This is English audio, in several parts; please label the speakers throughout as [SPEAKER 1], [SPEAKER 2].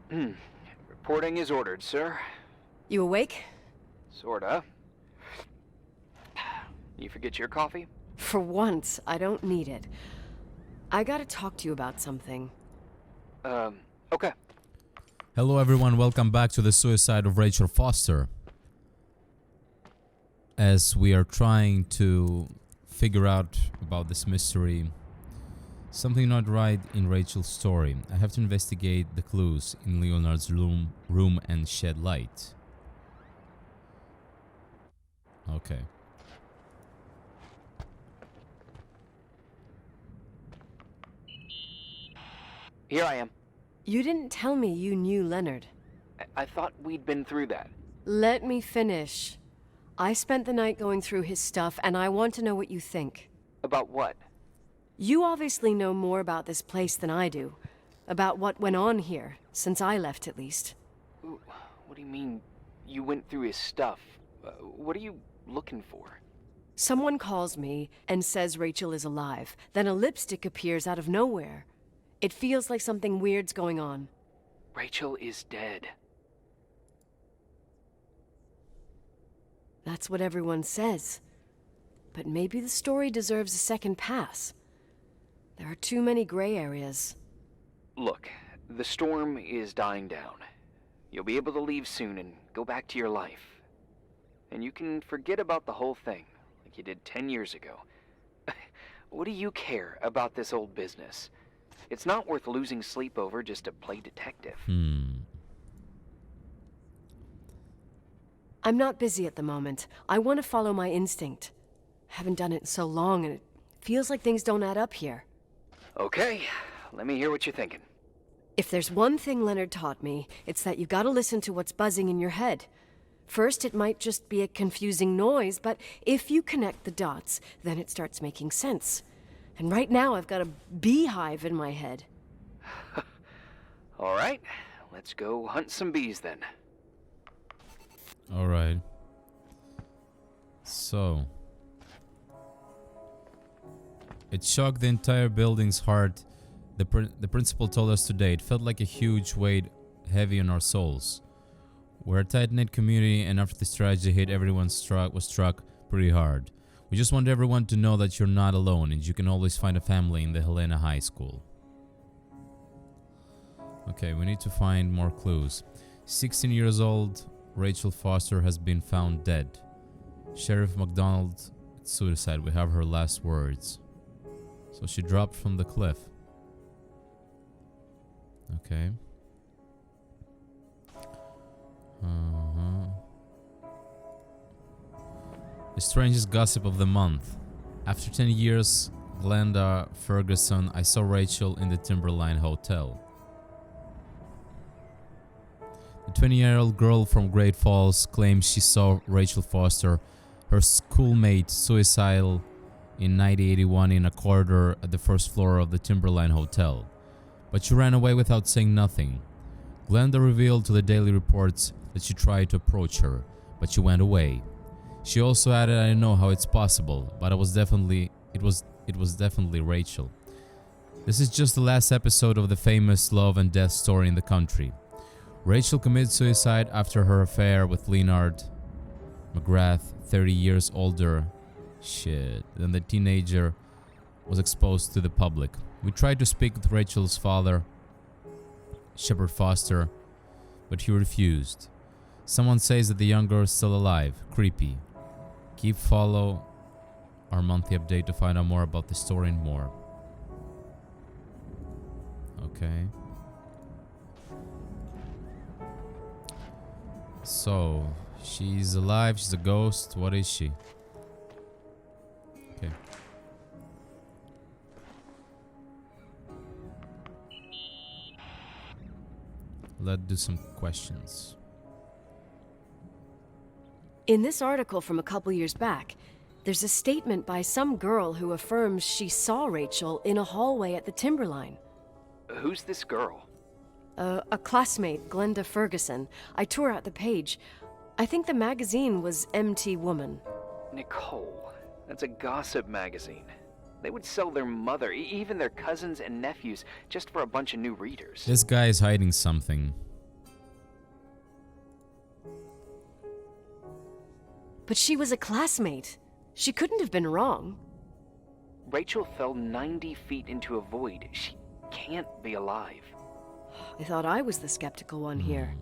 [SPEAKER 1] Reporting is ordered, sir.
[SPEAKER 2] You awake?
[SPEAKER 1] Sorta. You forget your coffee?
[SPEAKER 2] For once, I don't need it. I gotta talk to you about something.
[SPEAKER 1] Okay.
[SPEAKER 3] Hello everyone, welcome back to the suicide of Rachel Foster. As we are trying to figure out about this mystery, something not right in Rachel's story. I have to investigate the clues in Leonard's room and shed light. Okay.
[SPEAKER 1] Here I am.
[SPEAKER 2] You didn't tell me you knew Leonard.
[SPEAKER 1] I thought we'd been through that.
[SPEAKER 2] Let me finish. I spent the night going through his stuff, and I want to know what you think.
[SPEAKER 1] About what?
[SPEAKER 2] You obviously know more about this place than I do. About what went on here, since I left at least.
[SPEAKER 1] What do you mean, you went through his stuff? What are you looking for?
[SPEAKER 2] Someone calls me and says Rachel is alive. Then a lipstick appears out of nowhere. It feels like something weird's going on.
[SPEAKER 1] Rachel is dead.
[SPEAKER 2] That's what everyone says. But maybe the story deserves a second pass. There are too many gray areas.
[SPEAKER 1] Look, the storm is dying down. You'll be able to leave soon and go back to your life. And you can forget about the whole thing, like you did 10 years ago. What do you care about this old business? It's not worth losing sleep over just to play detective.
[SPEAKER 2] I'm not busy at the moment. I want to follow my instinct. Haven't done it in so long, and it feels like things don't add up here.
[SPEAKER 1] Okay, let me hear what you're thinking.
[SPEAKER 2] If there's one thing Leonard taught me, it's that you gotta listen to what's buzzing in your head. First, it might just be a confusing noise, but if you connect the dots, then it starts making sense. And right now, I've got a beehive in my head.
[SPEAKER 1] All right, let's go hunt some bees then.
[SPEAKER 3] Alright. So. It shocked the entire building's heart. The principal told us today it felt like a huge weight heavy on our souls. We're a tight-knit community, and after this tragedy hit, everyone was struck pretty hard. We just want everyone to know that you're not alone and you can always find a family in the Helena High School. Okay, we need to find more clues. 16 years old, Rachel Foster has been found dead. Sheriff McDonald, it's suicide. We have her last words. So she dropped from the cliff. Okay. The strangest gossip of the month. After 10 years, Glenda Ferguson, I saw Rachel in the Timberline Hotel. The 20-year-old girl from Great Falls claims she saw Rachel Foster, her schoolmate, suicidal in 1981 in a corridor at the first floor of the Timberline Hotel. But she ran away without saying nothing. Glenda revealed to the Daily Reports that she tried to approach her, but she went away. She also added, I don't know how it's possible, but it was definitely Rachel. This is just the last episode of the famous love and death story in the country. Rachel committed suicide after her affair with Leonard McGrath, 30 years older than the teenager, was exposed to the public. We tried to speak with Rachel's father, Shepard Foster, but he refused. Someone says that the young girl is still alive. Creepy. Follow our monthly update to find out more about the story and more. Okay. So, she's alive, she's a ghost. What is she? Okay. Let's do some questions.
[SPEAKER 2] In this article from a couple years back, there's a statement by some girl who affirms she saw Rachel in a hallway at the Timberline.
[SPEAKER 1] Who's this girl?
[SPEAKER 2] A classmate, Glenda Ferguson. I tore out the page. I think the magazine was MT Woman.
[SPEAKER 1] Nicole, that's a gossip magazine. They would sell their mother, even their cousins and nephews, just for a bunch of new readers.
[SPEAKER 3] This guy is hiding something.
[SPEAKER 2] But she was a classmate. She couldn't have been wrong.
[SPEAKER 1] Rachel fell 90 feet into a void. She can't be alive.
[SPEAKER 2] I thought I was the skeptical one here.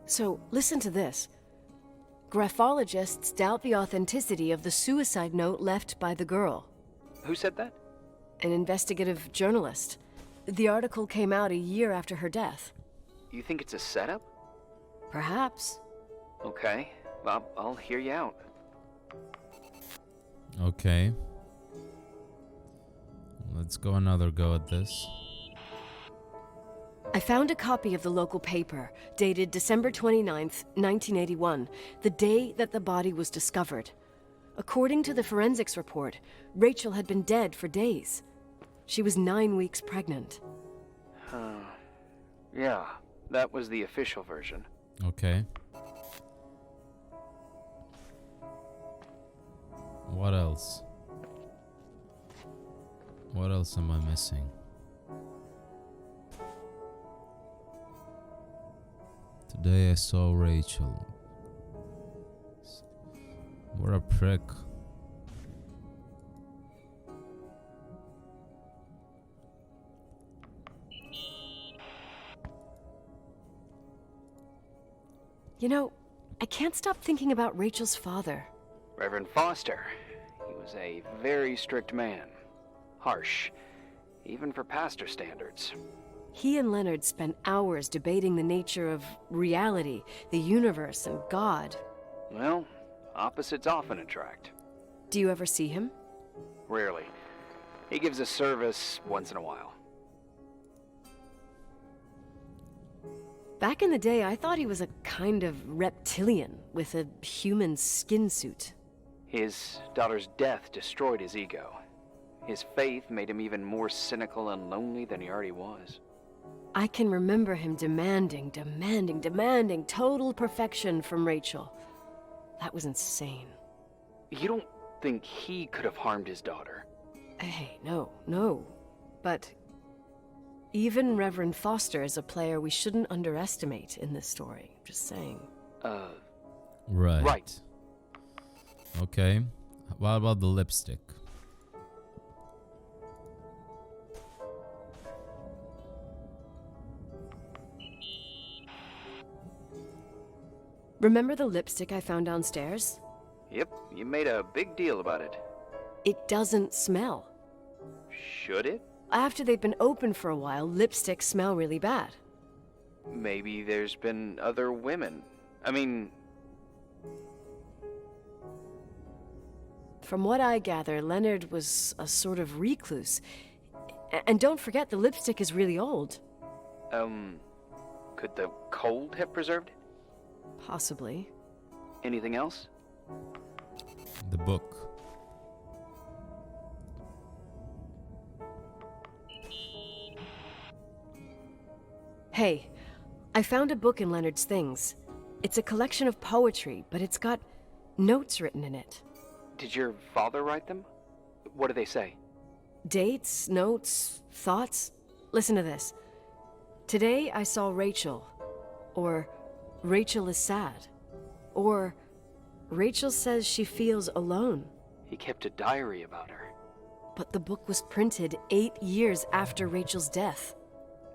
[SPEAKER 2] So, listen to this. Graphologists doubt the authenticity of the suicide note left by the girl.
[SPEAKER 1] Who said that?
[SPEAKER 2] An investigative journalist. The article came out a year after her death.
[SPEAKER 1] You think it's a setup?
[SPEAKER 2] Perhaps.
[SPEAKER 1] Okay, I'll hear you out.
[SPEAKER 3] Okay. Let's go another go at this.
[SPEAKER 2] I found a copy of the local paper, dated December 29th, 1981, the day that the body was discovered. According to the forensics report, Rachel had been dead for days. She was 9 weeks pregnant.
[SPEAKER 1] Yeah, that was the official version.
[SPEAKER 3] Okay. What else? What else am I missing? Today I saw Rachel. What a prick.
[SPEAKER 2] You know, I can't stop thinking about Rachel's father.
[SPEAKER 1] Reverend Foster. He was a very strict man. Harsh, even for pastor standards.
[SPEAKER 2] He and Leonard spent hours debating the nature of reality, the universe, and God.
[SPEAKER 1] Well, opposites often attract.
[SPEAKER 2] Do you ever see him?
[SPEAKER 1] Rarely. He gives a service once in a while.
[SPEAKER 2] Back in the day, I thought he was a kind of reptilian with a human skin suit.
[SPEAKER 1] His daughter's death destroyed his ego. His faith made him even more cynical and lonely than he already was.
[SPEAKER 2] I can remember him demanding total perfection from Rachel. That was insane.
[SPEAKER 1] You don't think he could have harmed his daughter?
[SPEAKER 2] Hey, no. But even Reverend Foster is a player we shouldn't underestimate in this story. Just saying.
[SPEAKER 3] Right.
[SPEAKER 1] Right.
[SPEAKER 3] Okay. What about the lipstick?
[SPEAKER 2] Remember the lipstick I found downstairs?
[SPEAKER 1] Yep, you made a big deal about it.
[SPEAKER 2] It doesn't smell.
[SPEAKER 1] Should it?
[SPEAKER 2] After they've been open for a while, lipsticks smell really bad.
[SPEAKER 1] Maybe there's been other women. I mean...
[SPEAKER 2] From what I gather, Leonard was a sort of recluse. And don't forget, the lipstick is really old.
[SPEAKER 1] Could the cold have preserved it?
[SPEAKER 2] Possibly.
[SPEAKER 1] Anything else?
[SPEAKER 3] The book.
[SPEAKER 2] Hey, I found a book in Leonard's things. It's a collection of poetry, but it's got notes written in it.
[SPEAKER 1] Did your father write them? What do they say?
[SPEAKER 2] Dates, notes, thoughts. Listen to this. Today I saw Rachel. Or Rachel is sad. Or Rachel says she feels alone.
[SPEAKER 1] He kept a diary about her.
[SPEAKER 2] But the book was printed 8 years after Rachel's death.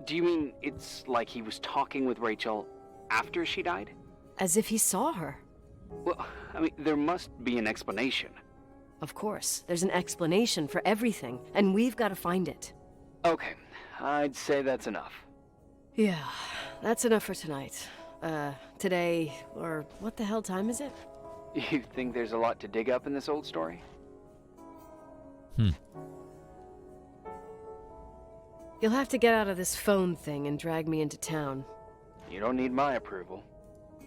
[SPEAKER 1] Do you mean it's like he was talking with Rachel after she died?
[SPEAKER 2] As if he saw her.
[SPEAKER 1] Well, I mean, there must be an explanation.
[SPEAKER 2] Of course, there's an explanation for everything, and we've got to find it.
[SPEAKER 1] Okay, I'd say that's enough.
[SPEAKER 2] Yeah, that's enough for tonight. Today, or what the hell time is it?
[SPEAKER 1] You think there's a lot to dig up in this old story?
[SPEAKER 2] You'll have to get out of this phone thing and drag me into town.
[SPEAKER 1] You don't need my approval.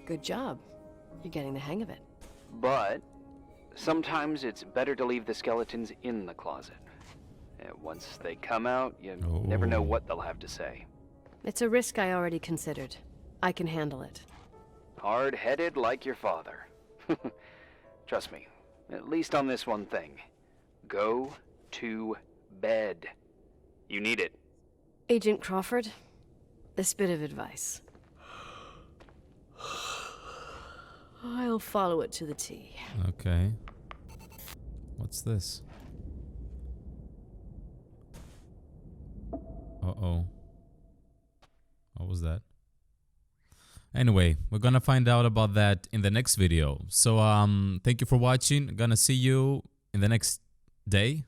[SPEAKER 2] Good job. You're getting the hang of it.
[SPEAKER 1] But sometimes it's better to leave the skeletons in the closet. Once they come out, you never know what they'll have to say.
[SPEAKER 2] It's a risk I already considered. I can handle it.
[SPEAKER 1] Hard-headed like your father. Trust me, at least on this one thing. Go to bed. You need it.
[SPEAKER 2] Agent Crawford, this bit of advice. I'll follow it to the T.
[SPEAKER 3] Okay. What's this? Uh-oh. What was that? Anyway, we're gonna find out about that in the next video. So, thank you for watching. Gonna see you in the next day.